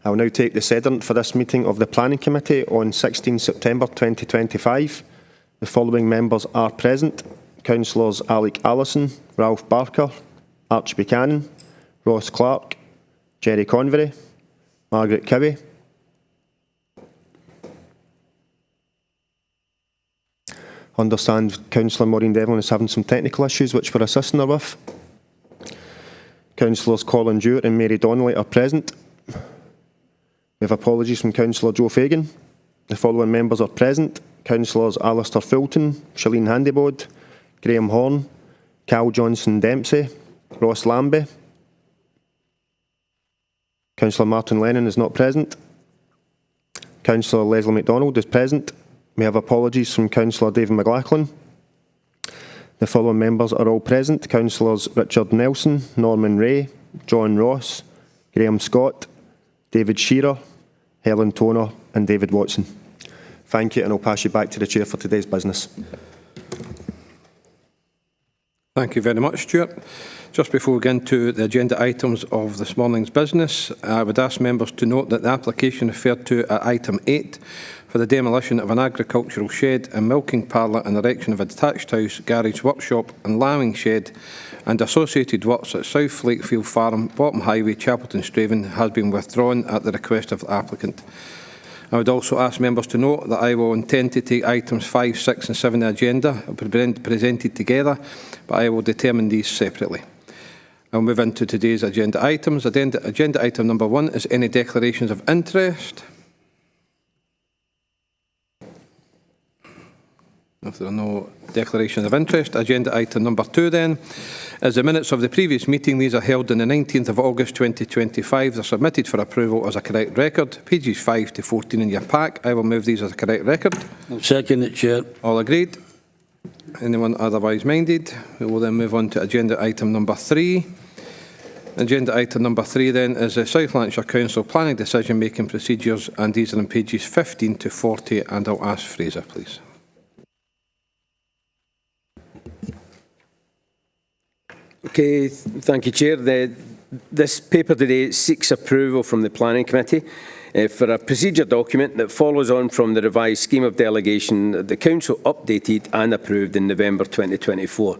I will now take the sediment for this meeting of the Planning Committee on 16 September 2025. The following members are present: Councillors Alec Allison, Ralph Barker, Arch Buchanan, Ross Clark, Jerry Convery, Margaret Cowie. Understand Councillor Maureen Devlin is having some technical issues which we're assisting her with. Councillors Colin Dewar and Mary Donnelly are present. We have apologies from Councillor Joe Fagan. The following members are present: Councillors Alistair Fulton, Shalene Handybod, Graham Horn, Cal Johnson Dempsey, Ross Lambie. Councillor Martin Lennon is not present. Councillor Leslie MacDonald is present. We have apologies from Councillor David McLachlan. The following members are all present: Councillors Richard Nelson, Norman Ray, John Ross, Graham Scott, David Shearer, Helen Toner and David Watson. Thank you, and I'll pass you back to the Chair for today's business. Thank you very much, Stuart. Just before we get into the agenda items of this morning's business, I would ask members to note that the application referred to at item 8 for the demolition of an agricultural shed and milking parlour and erection of a detached house, garage, workshop and lambing shed and associated works at South Lakefield Farm, Bottom Highway, Chapelton, Straven has been withdrawn at the request of the applicant. I would also ask members to note that I will intend to take items 5, 6 and 7 on the agenda presented together, but I will determine these separately. I'll move into today's agenda items. Agenda item number 1 is any declarations of interest. If there are no declarations of interest, agenda item number 2 then is the minutes of the previous meeting. These are held on the 19th of August 2025. They're submitted for approval as a correct record. Pages 5 to 14 in your pack. I will move these as a correct record. I'll second it, Chair. All agreed? Anyone otherwise minded? We will then move on to agenda item number 3. Agenda item number 3 then is the South Lanarkshire Council planning decision making procedures, and these are on pages 15 to 40, and I'll ask Fraser, please. Okay, thank you, Chair. This paper today seeks approval from the Planning Committee for a procedure document that follows on from the revised scheme of delegation that the Council updated and approved in November 2024.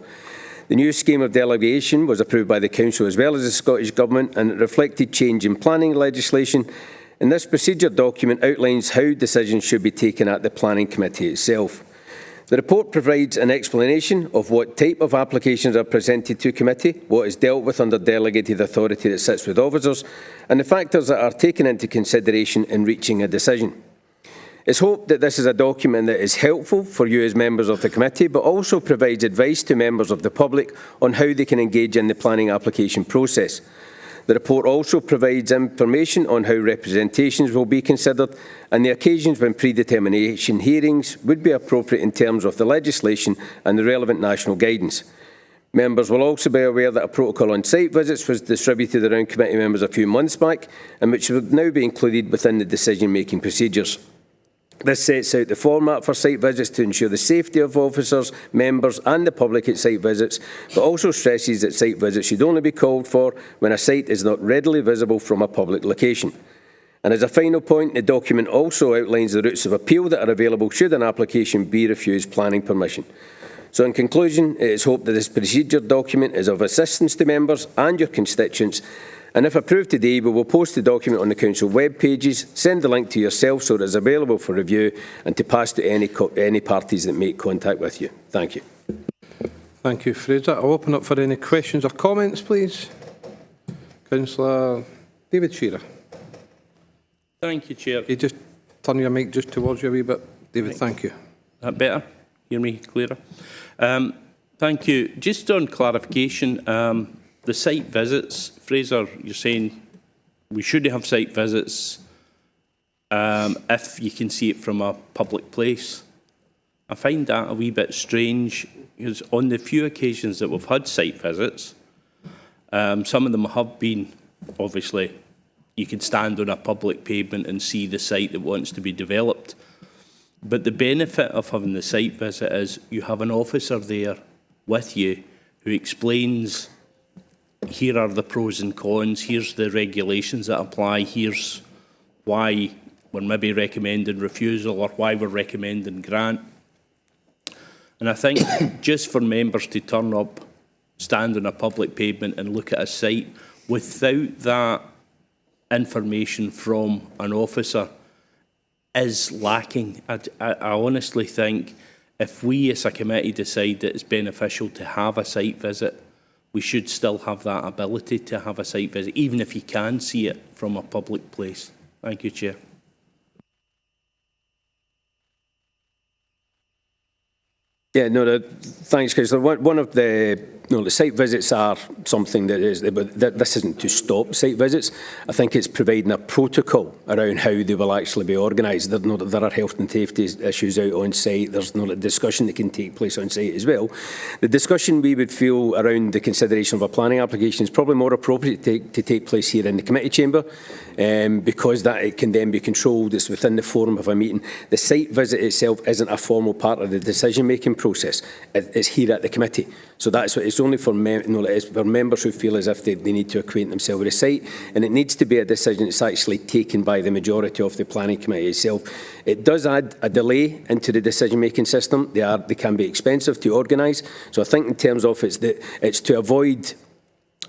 The new scheme of delegation was approved by the Council as well as the Scottish Government, and it reflected change in planning legislation. And this procedure document outlines how decisions should be taken at the Planning Committee itself. The report provides an explanation of what type of applications are presented to committee, what is dealt with under delegated authority that sits with officers, and the factors that are taken into consideration in reaching a decision. It's hoped that this is a document that is helpful for you as members of the committee, but also provides advice to members of the public on how they can engage in the planning application process. The report also provides information on how representations will be considered and the occasions when predetermination hearings would be appropriate in terms of the legislation and the relevant national guidance. Members will also be aware that a protocol on site visits was distributed around committee members a few months back, and which would now be included within the decision-making procedures. This sets out the format for site visits to ensure the safety of officers, members and the public at site visits, but also stresses that site visits should only be called for when a site is not readily visible from a public location. And as a final point, the document also outlines the routes of appeal that are available should an application be refused planning permission. So in conclusion, it is hoped that this procedure document is of assistance to members and your constituents, and if approved today, we will post the document on the Council web pages, send the link to yourself so it is available for review, and to pass to any parties that make contact with you. Thank you. Thank you, Fraser. I'll open up for any questions or comments, please. Councillor David Shearer. Thank you, Chair. You just turn your mic just towards you a wee bit. David, thank you. That better? Hear me clearer? Thank you. Just on clarification, the site visits, Fraser, you're saying we should have site visits if you can see it from a public place. I find that a wee bit strange, because on the few occasions that we've had site visits, some of them have been, obviously, you can stand on a public pavement and see the site that wants to be developed. But the benefit of having the site visit is you have an officer there with you who explains, here are the pros and cons, here's the regulations that apply, here's why we're maybe recommending refusal or why we're recommending grant. And I think just for members to turn up, stand on a public pavement and look at a site without that information from an officer is lacking. I honestly think if we as a committee decide that it's beneficial to have a site visit, we should still have that ability to have a site visit, even if you can see it from a public place. Thank you, Chair. Yeah, no, thanks, Councillor. One of the site visits are something that is, but this isn't to stop site visits. I think it's providing a protocol around how they will actually be organised. There are health and safety issues out on site. There's a discussion that can take place on site as well. The discussion we would feel around the consideration of a planning application is probably more appropriate to take place here in the committee chamber, because that it can then be controlled. It's within the forum of a meeting. The site visit itself isn't a formal part of the decision-making process. It's here at the committee. So that's what it's only for, it's for members who feel as if they need to acquaint themselves with the site, and it needs to be a decision that's actually taken by the majority of the planning committee itself. It does add a delay into the decision-making system. They can be expensive to organise. So I think in terms of it's to avoid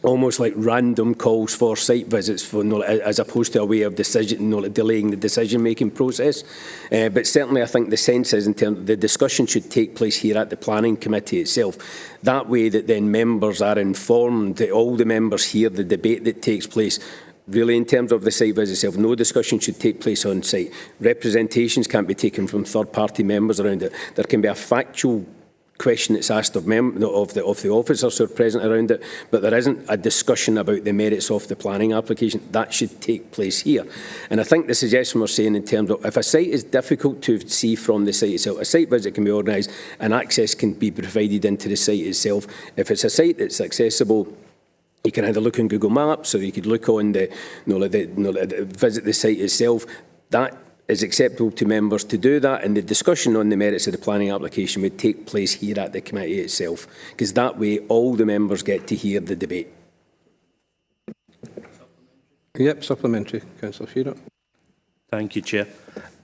almost like random calls for site visits, as opposed to a way of delaying the decision-making process. But certainly I think the sense is in terms of the discussion should take place here at the planning committee itself. That way that then members are informed, that all the members hear the debate that takes place. Really, in terms of the site visit itself, no discussion should take place on site. Representations can't be taken from third-party members around it. There can be a factual question that's asked of the officers who are present around it, but there isn't a discussion about the merits of the planning application. That should take place here. And I think the suggestion we're saying in terms of if a site is difficult to see from the site itself, a site visit can be organised and access can be provided into the site itself. If it's a site that's accessible, you can either look on Google Maps or you could look on visit the site itself. That is acceptable to members to do that, and the discussion on the merits of the planning application would take place here at the committee itself, because that way all the members get to hear the debate. Yep, supplementary, Councillor Shearer. Thank you, Chair.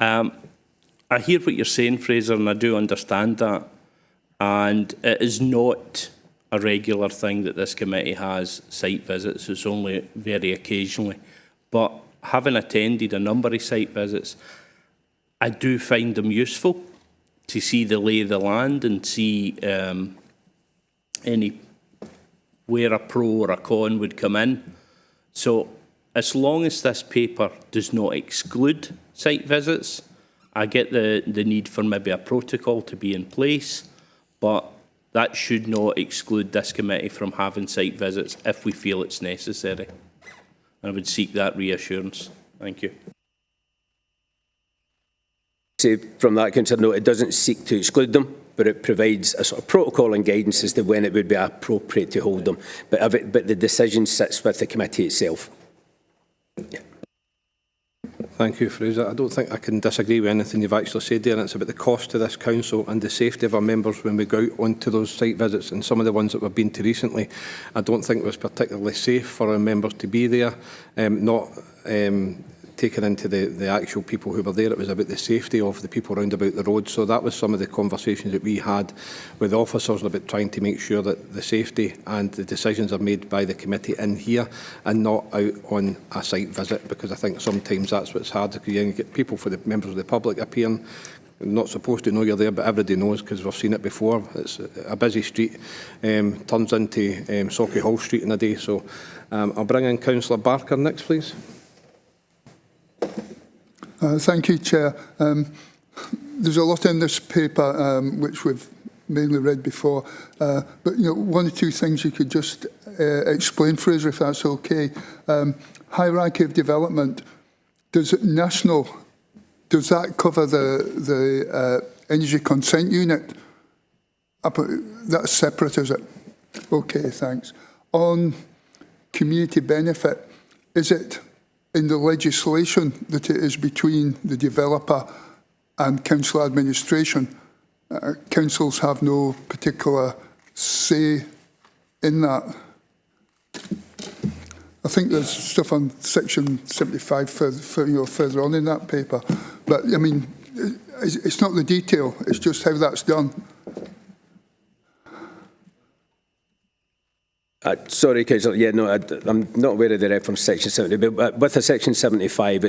I hear what you're saying, Fraser, and I do understand that. And it is not a regular thing that this committee has site visits. It's only very occasionally. But having attended a number of site visits, I do find them useful to see the lay of the land and see where a pro or a con would come in. So as long as this paper does not exclude site visits, I get the need for maybe a protocol to be in place, but that should not exclude this committee from having site visits if we feel it's necessary. I would seek that reassurance. Thank you. Say from that concern, no, it doesn't seek to exclude them, but it provides a sort of protocol and guidance as to when it would be appropriate to hold them. But the decision sits with the committee itself. Yeah. Thank you, Fraser. I don't think I can disagree with anything you've actually said there, and it's about the cost to this council and the safety of our members when we go out onto those site visits, and some of the ones that we've been to recently, I don't think it was particularly safe for our members to be there, not taken into the actual people who were there. It was about the safety of the people round about the road. So that was some of the conversations that we had with officers about trying to make sure that the safety and the decisions are made by the committee in here and not out on a site visit, because I think sometimes that's what's hard, because you get people, for the members of the public appearing, not supposed to know you're there, but everybody knows because we've seen it before. It's a busy street, turns into Sauchiehall Street in a day. So I'll bring in Councillor Barker next, please. Thank you, Chair. There's a lot in this paper which we've mainly read before, but one or two things you could just explain, Fraser, if that's okay. Hierarchy of development. Does that cover the energy consent unit? That's separate, is it? Okay, thanks. On community benefit, is it in the legislation that it is between the developer and council administration? Councils have no particular say in that. I think there's stuff on section 75 further on in that paper. But, I mean, it's not the detail, it's just how that's done. Sorry, Councillor. Yeah, no, I'm not aware of the reference to Section 70, but with the Section 75,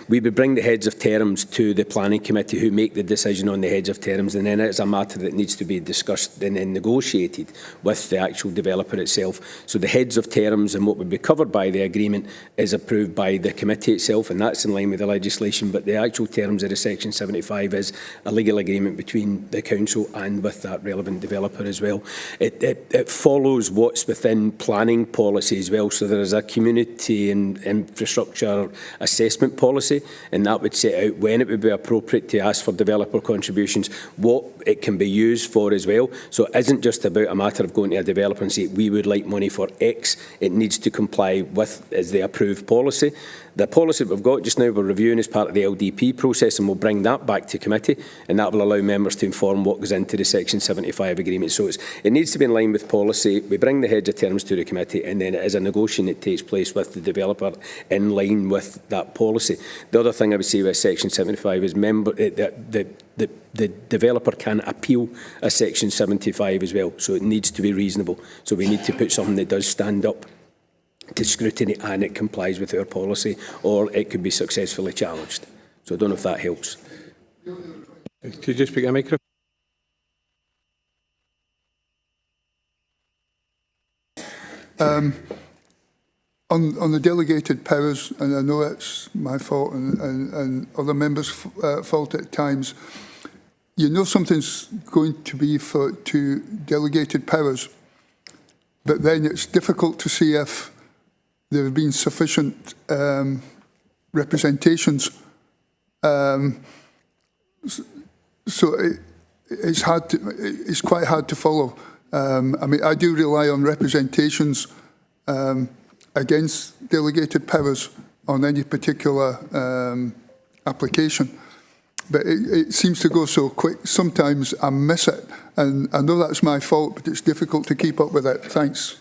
we would bring the heads of terms to the Planning Committee who make the decision on the heads of terms, and then it's a matter that needs to be discussed and then negotiated with the actual developer itself. So the heads of terms and what would be covered by the agreement is approved by the committee itself, and that's in line with the legislation, but the actual terms of the Section 75 is a legal agreement between the council and with that relevant developer as well. It follows what's within planning policy as well. So there is a community and infrastructure assessment policy, and that would set out when it would be appropriate to ask for developer contributions, what it can be used for as well. So it isn't just about a matter of going to a developer and say, we would like money for X. It needs to comply with as the approved policy. The policy that we've got just now, we're reviewing as part of the LDP process, and we'll bring that back to committee, and that will allow members to inform what goes into the Section 75 agreement. So it needs to be in line with policy. We bring the heads of terms to the committee, and then it is a negotiation that takes place with the developer in line with that policy. The other thing I would say with Section 75 is the developer can appeal a Section 75 as well, so it needs to be reasonable. So we need to put something that does stand up to scrutiny and it complies with our policy, or it could be successfully challenged. So I don't know if that helps. Could you just speak a microphone? On the delegated powers, and I know it's my fault and other members' fault at times, you know something's going to be to delegated powers, but then it's difficult to see if there have been sufficient representations. So it's quite hard to follow. I mean, I do rely on representations against delegated powers on any particular application. But it seems to go so quick. Sometimes I miss it. And I know that's my fault, but it's difficult to keep up with it. Thanks.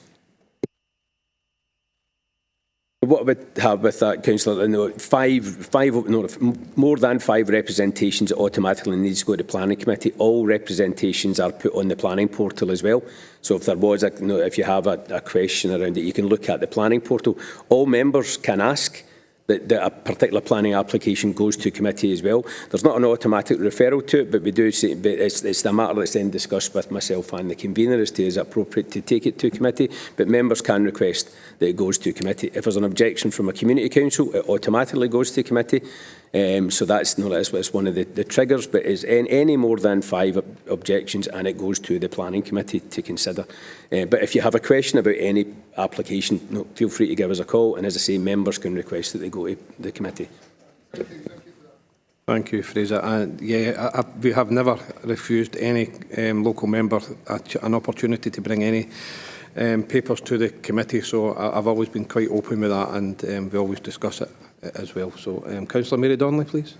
What I would have with that, Councillor, more than 5 representations automatically needs to go to the Planning Committee. All representations are put on the planning portal as well. So if there was if you have a question around it, you can look at the planning portal. All members can ask that a particular planning application goes to committee as well. There's not an automatic referral to it, but we do see, but it's the matter that's then discussed with myself and the convener as to is it appropriate to take it to committee. But members can request that it goes to committee. If there's an objection from a community council, it automatically goes to committee. So that's one of the triggers, but is any more than 5 objections, and it goes to the planning committee to consider. But if you have a question about any application, feel free to give us a call, and as I say, members can request that they go to the committee. Thank you, Fraser. We have never refused any local member an opportunity to bring any papers to the committee, so I've always been quite open with that, and we always discuss it as well. So, Councillor Mary Donnelly, please.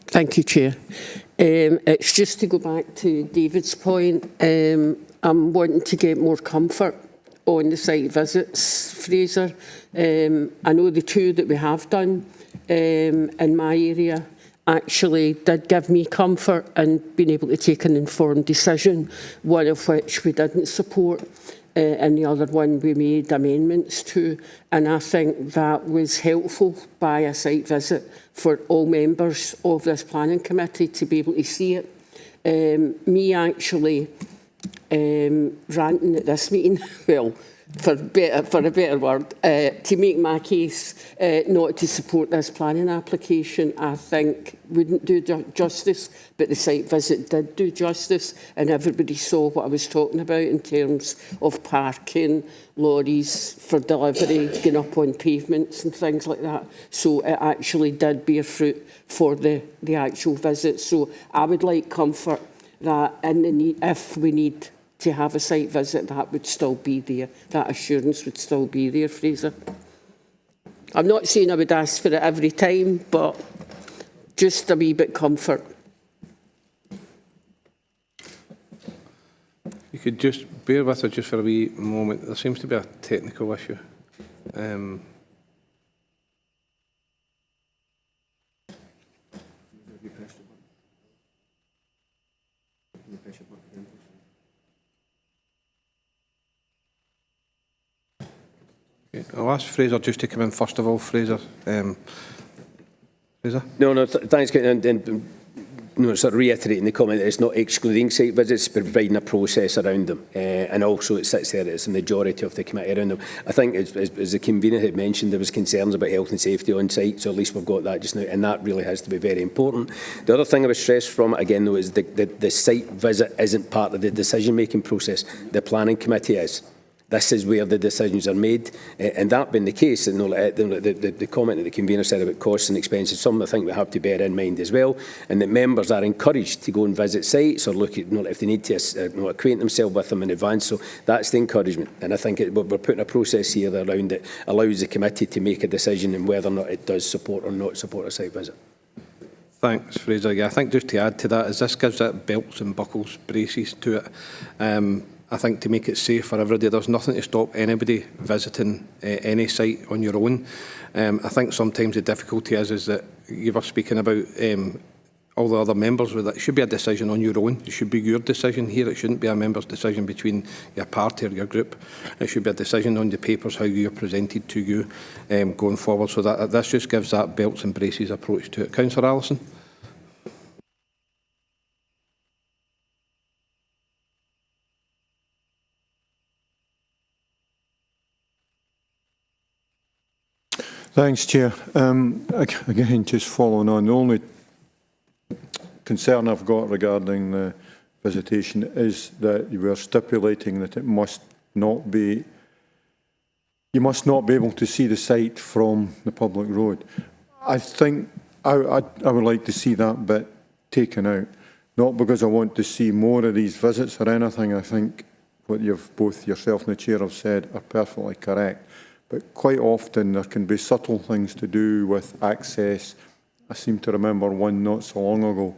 Thank you, Chair. It's just to go back to David's point. I'm wanting to get more comfort on the site visits, Fraser. I know the 2 that we have done in my area actually did give me comfort and being able to take an informed decision, one of which we didn't support, and the other one we made amendments to. And I think that was helpful by a site visit for all members of this planning committee to be able to see it. Me actually ranting at this meeting, well, for a better word, to make my case not to support this planning application, I think wouldn't do justice, but the site visit did do justice, and everybody saw what I was talking about in terms of parking, lorries for delivery, getting up on pavements and things like that. So it actually did bear fruit for the actual visit. So I would like comfort that if we need to have a site visit, that would still be there. That assurance would still be there, Fraser. I'm not saying I would ask for it every time, but just a wee bit comfort. You could just bear with us just for a wee moment. There seems to be a technical issue. Okay, I'll ask Fraser just to come in first of all. Fraser. Fraser? No, thanks, and sort of reiterating the comment that it's not excluding site visits, but providing a process around them. And also it sits there, it's a majority of the committee around them. I think, as the convener had mentioned, there was concerns about health and safety on site, so at least we've got that just now, and that really has to be very important. The other thing I would stress from it, again, though, is the site visit isn't part of the decision-making process. The planning committee is. This is where the decisions are made, and that being the case, and the comment that the convener said about costs and expenses, something I think we have to bear in mind as well, and that members are encouraged to go and visit sites or look at, if they need to acquaint themselves with them in advance. So that's the encouragement, and I think we're putting a process here around that allows the committee to make a decision on whether or not it does support or not support a site visit. Thanks, Fraser. Yeah, I think just to add to that, is this gives it belts and buckles, braces to it. I think to make it safe for everybody, there's nothing to stop anybody visiting any site on your own. I think sometimes the difficulty is that you were speaking about all the other members with it. It should be a decision on your own. It should be your decision here. It shouldn't be a member's decision between your party or your group. It should be a decision on the papers, how you're presented to you going forward. So that this just gives that belts and braces approach to it. Councillor Allison. Thanks, Chair. Again, just following on, the only concern I've got regarding the visitation is that you were stipulating that it must not be, you must not be able to see the site from the public road. I think I would like to see that bit taken out, not because I want to see more of these visits or anything. I think what you've both yourself and the Chair have said are perfectly correct. But quite often there can be subtle things to do with access. I seem to remember one not so long ago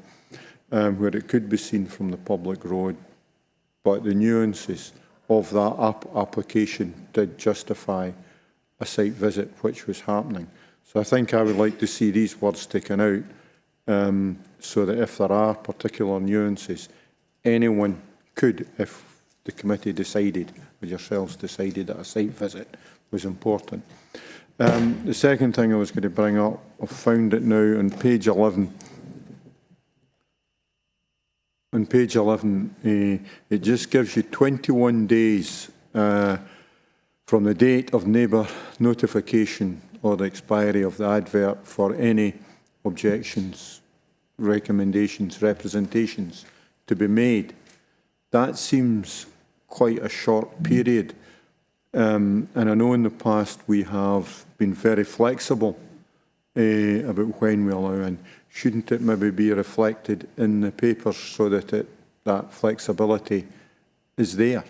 where it could be seen from the public road, but the nuances of that application did justify a site visit which was happening. So I think I would like to see these words taken out so that if there are particular nuances, anyone could, if the committee decided, or yourselves decided that a site visit was important. The second thing I was going to bring up, I've found it now on page 11. On page 11, it just gives you 21 days from the date of neighbour notification or the expiry of the advert for any objections, recommendations, representations to be made. That seems quite a short period. And I know in the past we have been very flexible about when we allow in. Shouldn't it maybe be reflected in the papers so that that flexibility is there?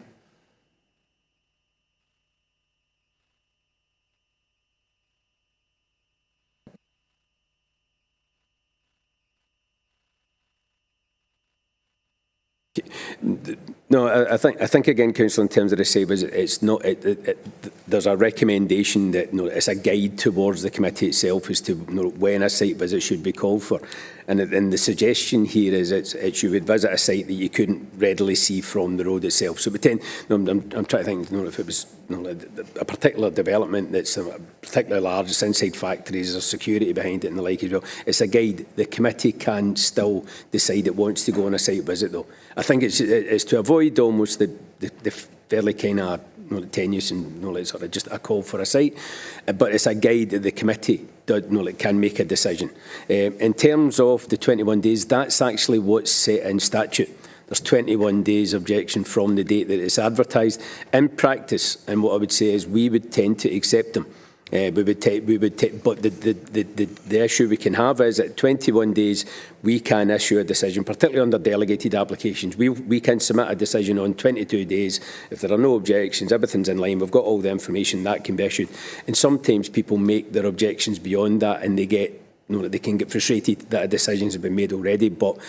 No, I think again, Councillor, in terms of the site visit, it's not. There's a recommendation that it's a guide towards the committee itself as to when a site visit should be called for, and the suggestion here is it's you would visit a site that you couldn't readily see from the road itself. So, I'm trying to think if it was a particular development that's particularly large, it's inside factories, there's security behind it and the like as well. It's a guide. The committee can still decide it wants to go on a site visit, though. I think it's to avoid almost the fairly kind of tenuous and sort of just a call for a site, but it's a guide that the committee can make a decision. In terms of the 21 days, that's actually what's set in statute. There's 21 days objection from the date that it's advertised. In practice, and what I would say is we would tend to accept them. But the issue we can have is at 21 days we can issue a decision, particularly under delegated applications. We can submit a decision on 22 days. If there are no objections, everything's in line, we've got all the information, that can be issued. And sometimes people make their objections beyond that and they can get frustrated that a decision has been made already. But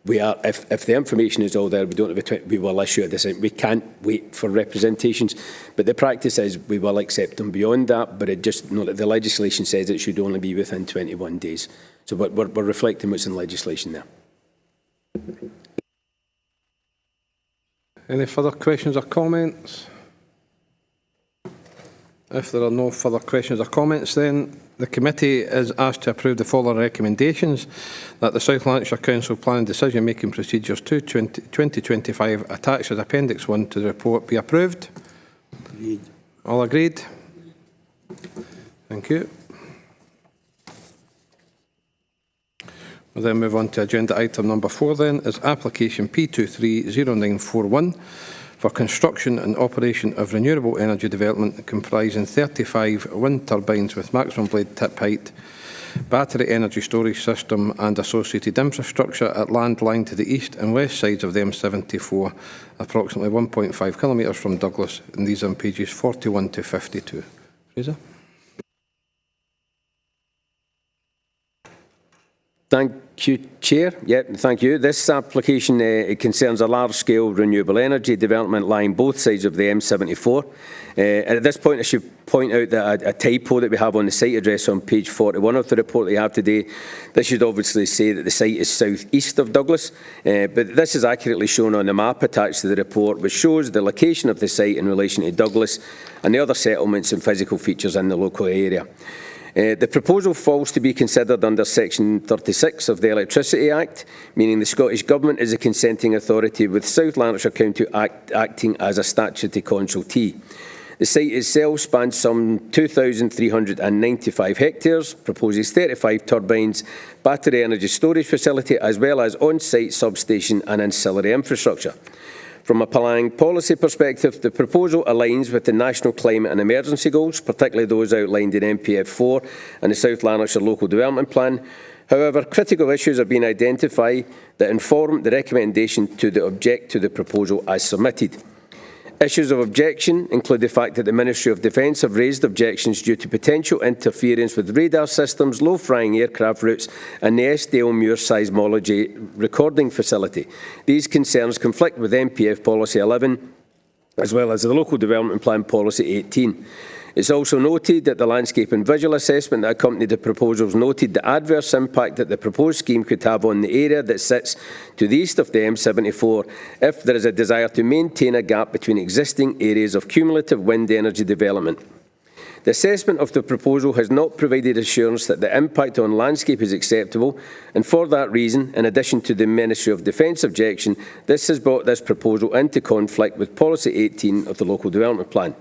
we are, if the information is all there, we don't have we will issue a decision. We can't wait for representations, but the practice is we will accept them beyond that, but it just, the legislation says it should only be within 21 days. So we're reflecting what's in legislation there. Any further questions or comments? If there are no further questions or comments, then the committee is asked to approve the following recommendations: that the South Lanarkshire Council Planning Decision-Making Procedures 2025 attached as Appendix 1 to the report be approved. Agreed. All agreed? Thank you. We'll then move on to agenda item number 4 then, is application P230941 for construction and operation of renewable energy development comprising 35 wind turbines with maximum blade tip height, battery energy storage system and associated infrastructure at land lying to the east and west sides of the M74, approximately 1.5 kilometres from Douglas, and these are on pages 41 to 52. Fraser? Thank you, Chair. Thank you. This application it concerns a large-scale renewable energy development lying both sides of the M74. At this point, I should point out that a typo that we have on the site address on page 41 of the report that you have today, this should obviously say that the site is south-east of Douglas, but this is accurately shown on the map attached to the report, which shows the location of the site in relation to Douglas and the other settlements and physical features in the local area. The proposal falls to be considered under Section 36 of the Electricity Act, meaning the Scottish Government is a consenting authority with South Lanarkshire County acting as a statutory consultee. The site itself spans some 2,395 hectares, proposes 35 turbines, battery energy storage facility, as well as on-site substation and ancillary infrastructure. From a planning policy perspective, the proposal aligns with the National Climate and Emergency Goals, particularly those outlined in NPF 4 and the South Lanarkshire Local Development Plan. However, critical issues have been identified that inform the recommendation to object to the proposal as submitted. Issues of objection include the fact that the Ministry of Defence have raised objections due to potential interference with radar systems, low-flying aircraft routes and the SDL Muir seismology recording facility. These concerns conflict with NPF Policy 11 as well as the Local Development Plan Policy 18. It's also noted that the landscape and visual assessment that accompanied the proposals noted the adverse impact that the proposed scheme could have on the area that sits to the east of the M74 if there is a desire to maintain a gap between existing areas of cumulative wind energy development. The assessment of the proposal has not provided assurance that the impact on landscape is acceptable, and for that reason, in addition to the Ministry of Defence objection, this has brought this proposal into conflict with Policy 18 of the Local Development Plan.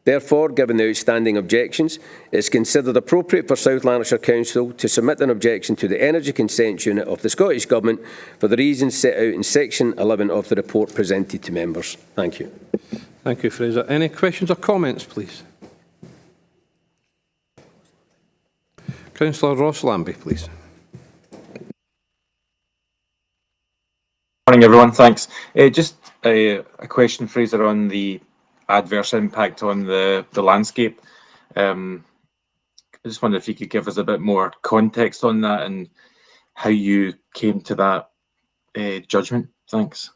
Therefore, given the outstanding objections, it is considered appropriate for South Lanarkshire Council to submit an objection to the Energy Consent Unit of the Scottish Government for the reasons set out in Section 11 of the report presented to members. Thank you. Thank you, Fraser. Any questions or comments, please? Councillor Ross Lambie, please. Morning, everyone. Thanks. Just a question, Fraser, on the adverse impact on the landscape. I just wonder if you could give us a bit more context on that and how you came to that judgment. Thanks.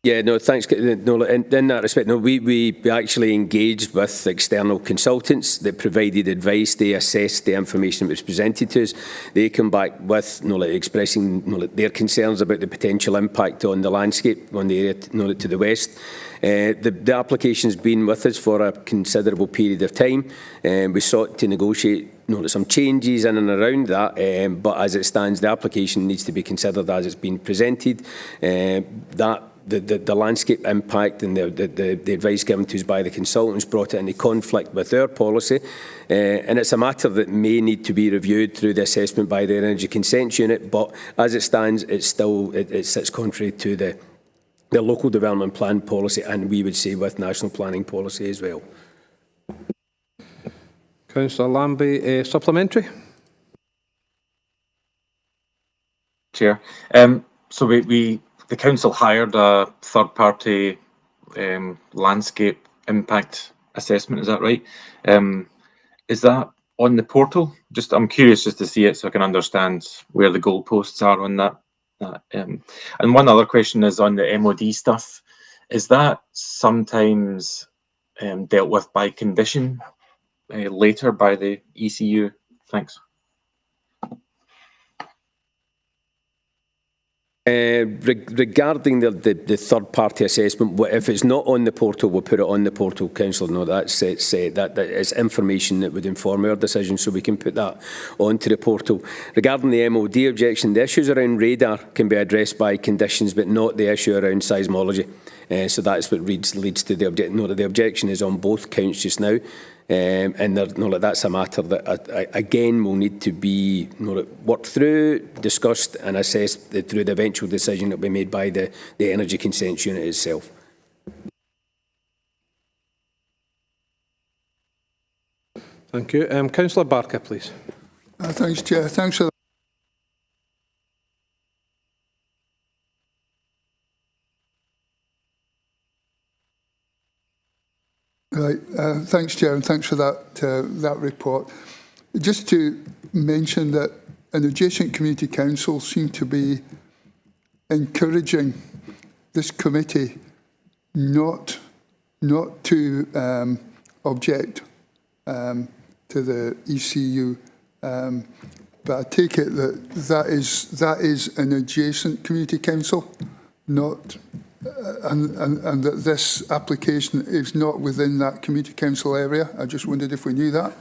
Yeah, no, thanks. No, in that respect, no, we actually engaged with external consultants that provided advice. They assessed the information that was presented to us. They come back with expressing their concerns about the potential impact on the landscape on the area to the west. The application's been with us for a considerable period of time. We sought to negotiate some changes in and around that, but as it stands, the application needs to be considered as it's been presented. The landscape impact and the advice given to us by the consultants brought it into conflict with their policy, and it's a matter that may need to be reviewed through the assessment by the Energy Consent Unit, but as it stands, it sits contrary to the Local Development Plan policy, and we would say with National Planning policy as well. Councillor Lambie, supplementary? Chair. So the council hired a third-party landscape impact assessment. Is that right? Is that on the portal? Just I'm curious just to see it so I can understand where the goalposts are on that. And one other question is on the MOD stuff. Is that sometimes dealt with by condition later by the ECU? Thanks. Regarding the third-party assessment, if it's not on the portal, we'll put it on the portal, Councillor. No, that is information that would inform our decision, so we can put that onto the portal. Regarding the MOD objection, the issues around radar can be addressed by conditions, but not the issue around seismology. So that's what leads to the objection. No, the objection is on both counts just now. And that's a matter that, again, will need to be worked through, discussed and assessed through the eventual decision that will be made by the Energy Consents Unit itself. Thank you. Councillor Barker, please. Thanks, Chair. Thanks for that. Right. Thanks, Chair, and thanks for that report. Just to mention that an adjacent community council seemed to be encouraging this committee not to object to the ECU, but I take it that is an adjacent community council, not. And that this application is not within that community council area. I just wondered if we knew that.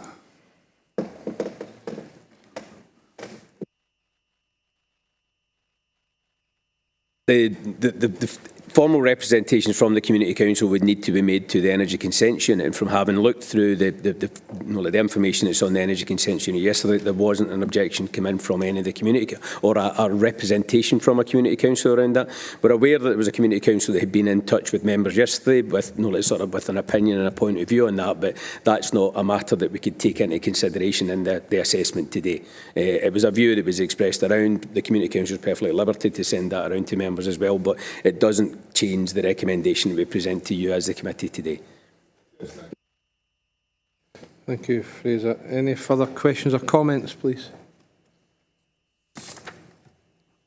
The formal representations from the Community Council would need to be made to the Energy Consents Unit, and from having looked through the information that's on the Energy Consents Unit yesterday, there wasn't an objection come in from any of the community or a representation from a Community Council around that. We're aware that there was a Community Council that had been in touch with members yesterday with with an opinion and a point of view on that, but that's not a matter that we could take into consideration in the assessment today. It was a view that was expressed around. The Community Council is perfectly at liberty to send that around to members as well, but it doesn't change the recommendation we present to you as the committee today. Thank you, Fraser. Any further questions or comments, please?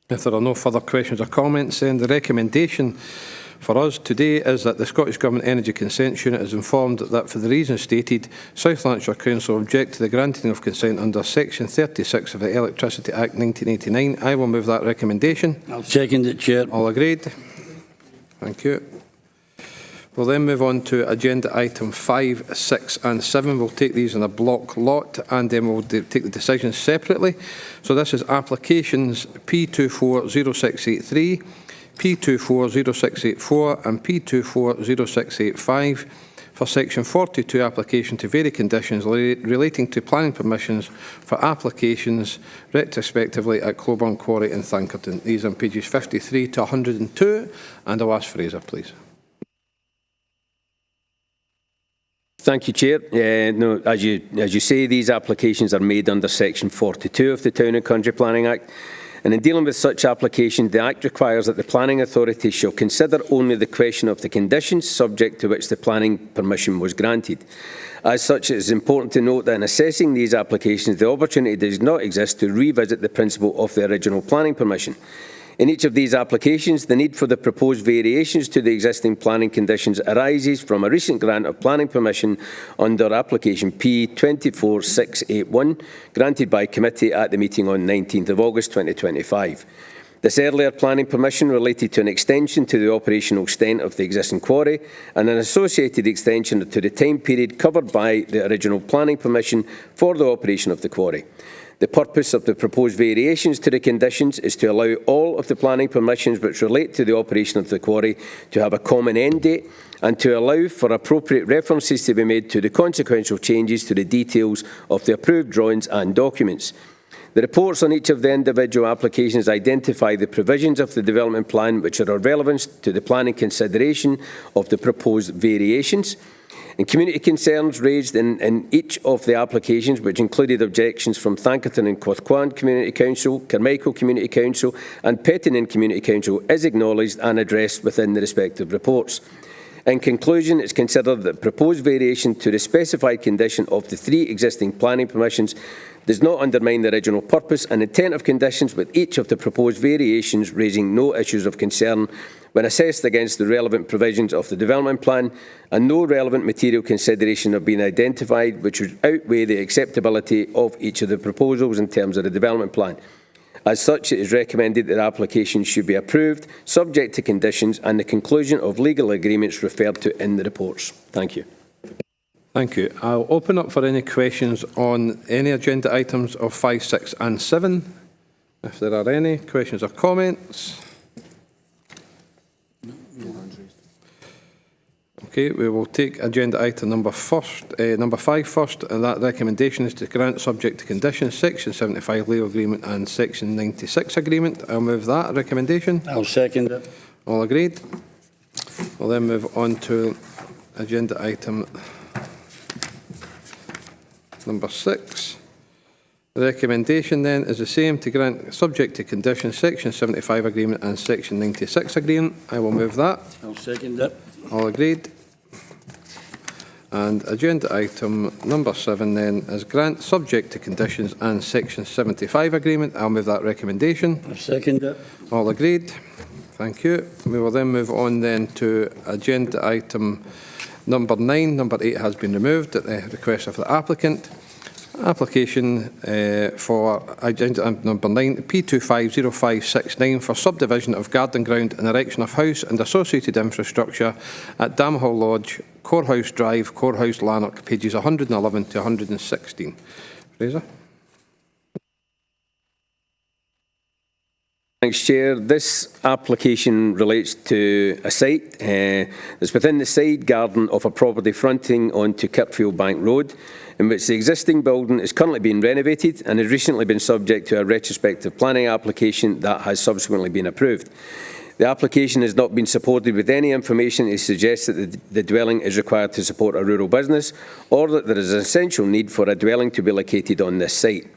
If there are no further questions or comments, then the recommendation for us today is that the Scottish Government Energy Consents Unit is informed that for the reasons stated, South Lanarkshire Council object to the granting of consent under Section 36 of the Electricity Act 1989. I will move that recommendation. I'll second it, Chair. All agreed? Thank you. We'll then move on to agenda item 5, 6 and 7. We'll take these in a block lot and then we'll take the decisions separately. So this is applications P240683, P240684 and P240685 for Section 42 application to vary conditions relating to planning permissions for applications retrospectively at Cloburn Quarry in Thankerton. These are on pages 53 to 102, and I'll ask Fraser, please. Thank you, Chair. As you say, these applications are made under Section 42 of the Town and Country Planning Act. And in dealing with such applications, the Act requires that the planning authority shall consider only the question of the conditions subject to which the planning permission was granted. As such, it is important to note that in assessing these applications, the opportunity does not exist to revisit the principle of the original planning permission. In each of these applications, the need for the proposed variations to the existing planning conditions arises from a recent grant of planning permission under application P24681, granted by committee at the meeting on 19th of August 2025. This earlier planning permission related to an extension to the operational extent of the existing quarry and an associated extension to the time period covered by the original planning permission for the operation of the quarry. The purpose of the proposed variations to the conditions is to allow all of the planning permissions which relate to the operation of the quarry to have a common end date and to allow for appropriate references to be made to the consequential changes to the details of the approved drawings and documents. The reports on each of the individual applications identify the provisions of the development plan which are of relevance to the planning consideration of the proposed variations. And community concerns raised in each of the applications, which included objections from Thankerton and Cothquan Community Council, Carmichael Community Council and Pettinin Community Council, is acknowledged and addressed within the respective reports. In conclusion, it's considered that proposed variation to the specified condition of the 3 existing planning permissions does not undermine the original purpose and intent of conditions, with each of the proposed variations raising no issues of concern when assessed against the relevant provisions of the development plan, and no relevant material consideration have been identified which would outweigh the acceptability of each of the proposals in terms of the development plan. As such, it is recommended that applications should be approved, subject to conditions and the conclusion of legal agreements referred to in the reports. Thank you. Thank you. I'll open up for any questions on any agenda items of 5, 6 and 7. If there are any questions or comments. Okay, we will take agenda item number 5 first, and that recommendation is to grant subject to conditions, Section 75 legal agreement and Section 96 agreement. I'll move that recommendation. I'll second it. All agreed. We'll then move on to agenda item number 6. The recommendation then is the same, to grant subject to conditions, Section 75 agreement and Section 96 agreement. I will move that. I'll second it. All agreed. And agenda item number 7 then is grant subject to conditions and Section 75 agreement. I'll move that recommendation. I'll second it. All agreed. Thank you. We will then move on then to agenda item number 9. Number 8 has been removed at the request of the applicant. Application for agenda number 9, P250569, for subdivision of garden ground and erection of house and associated infrastructure at Damhall Lodge, Courthouse Drive, Courthouse Lanark, pages 111 to 116. Fraser. Thanks, Chair. This application relates to a site that's within the side garden of a property fronting onto Kirkfield Bank Road, in which the existing building is currently being renovated and has recently been subject to a retrospective planning application that has subsequently been approved. The application has not been supported with any information to suggest that the dwelling is required to support a rural business, or that there is an essential need for a dwelling to be located on this site.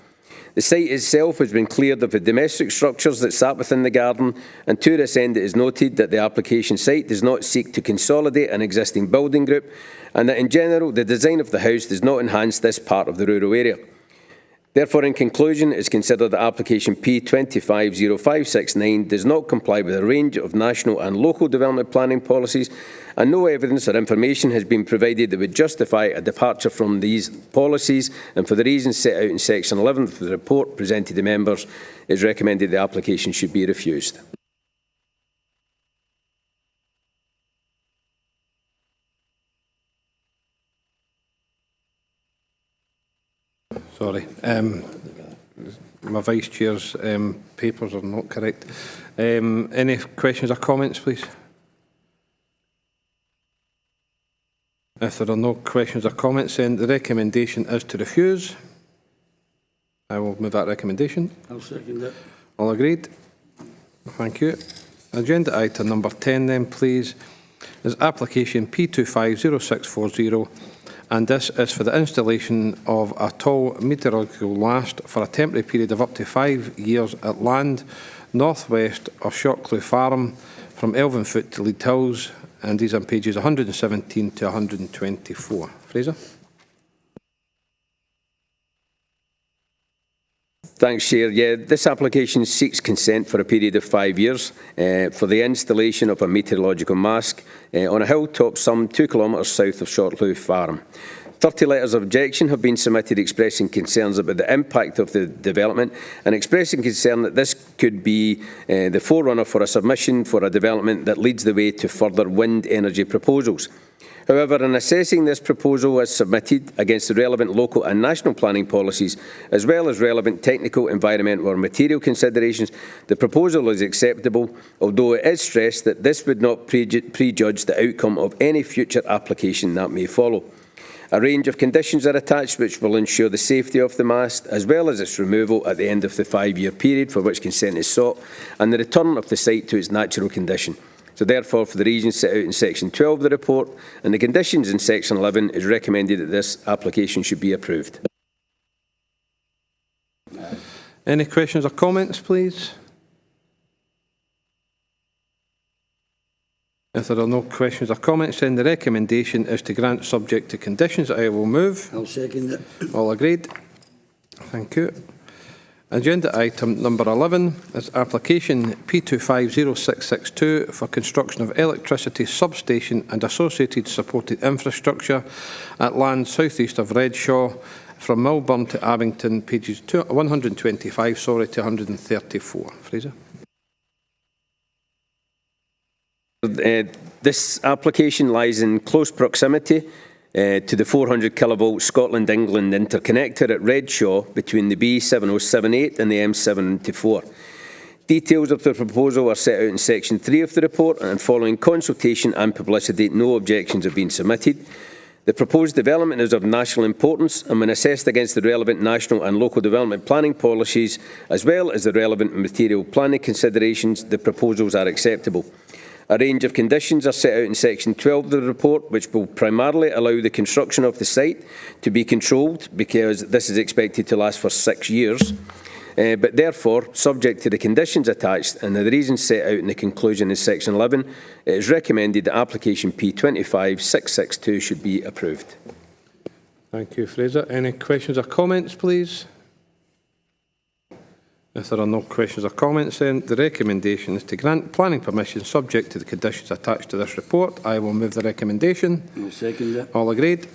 The site itself has been cleared of the domestic structures that sat within the garden, and to this end it is noted that the application site does not seek to consolidate an existing building group, and that in general the design of the house does not enhance this part of the rural area. Therefore, in conclusion, it is considered that application P250569 does not comply with a range of national and local development planning policies, and no evidence or information has been provided that would justify a departure from these policies, and for the reasons set out in section 11 of the report presented to members, it is recommended the application should be refused. Sorry. My Vice Chair's papers are not correct. Any questions or comments, please? If there are no questions or comments, then the recommendation is to refuse. I will move that recommendation. I'll second it. All agreed? Thank you. Agenda item number 10 then, please, is application P250640, and this is for the installation of a tall meteorological mast for a temporary period of up to 5 years at land northwest of Shotcliffe Farm from Elvenfoot to Lead Hills, and these are on pages 117 to 124. Fraser. Thanks, Chair. Yeah, this application seeks consent for a period of 5 years for the installation of a meteorological mast on a hilltop some 2 kilometres south of Shotcliffe Farm. 30 letters of objection have been submitted expressing concerns about the impact of the development and expressing concern that this could be the forerunner for a submission for a development that leads the way to further wind energy proposals. However, in assessing this proposal as submitted against the relevant local and national planning policies, as well as relevant technical, environmental or material considerations, the proposal is acceptable, although it is stressed that this would not prejudge the outcome of any future application that may follow. A range of conditions are attached which will ensure the safety of the mast, as well as its removal at the end of the 5-year period for which consent is sought, and the return of the site to its natural condition. So therefore, for the reasons set out in section 12 of the report and the conditions in section 11, it is recommended that this application should be approved. Any questions or comments, please? If there are no questions or comments, then the recommendation is to grant subject to conditions. I will move. I'll second it. All agreed? Thank you. Agenda item number 11 is application P250662 for construction of electricity substation and associated supported infrastructure at land southeast of Redshaw from Milburn to Abington, pages 125 to 134. Fraser. This application lies in close proximity to the 400 kilovolt Scotland-England interconnector at Redshaw between the B7078 and the M74. Details of the proposal are set out in section 3 of the report, and following consultation and publicity, no objections have been submitted. The proposed development is of national importance, and when assessed against the relevant national and local development planning policies, as well as the relevant material planning considerations, the proposals are acceptable. A range of conditions are set out in section 12 of the report, which will primarily allow the construction of the site to be controlled, because this is expected to last for 6 years. But therefore, subject to the conditions attached and the reasons set out in the conclusion in section 11, it is recommended that application P250662 should be approved. Thank you, Fraser. Any questions or comments, please? If there are no questions or comments, then the recommendation is to grant planning permission subject to the conditions attached to this report. I will move the recommendation. I'll second it. All agreed?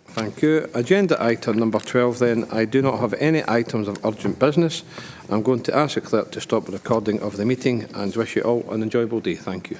Thank you. Agenda item number 12 then. I do not have any items of urgent business. I'm going to ask the clerk to stop the recording of the meeting and wish you all an enjoyable day. Thank you.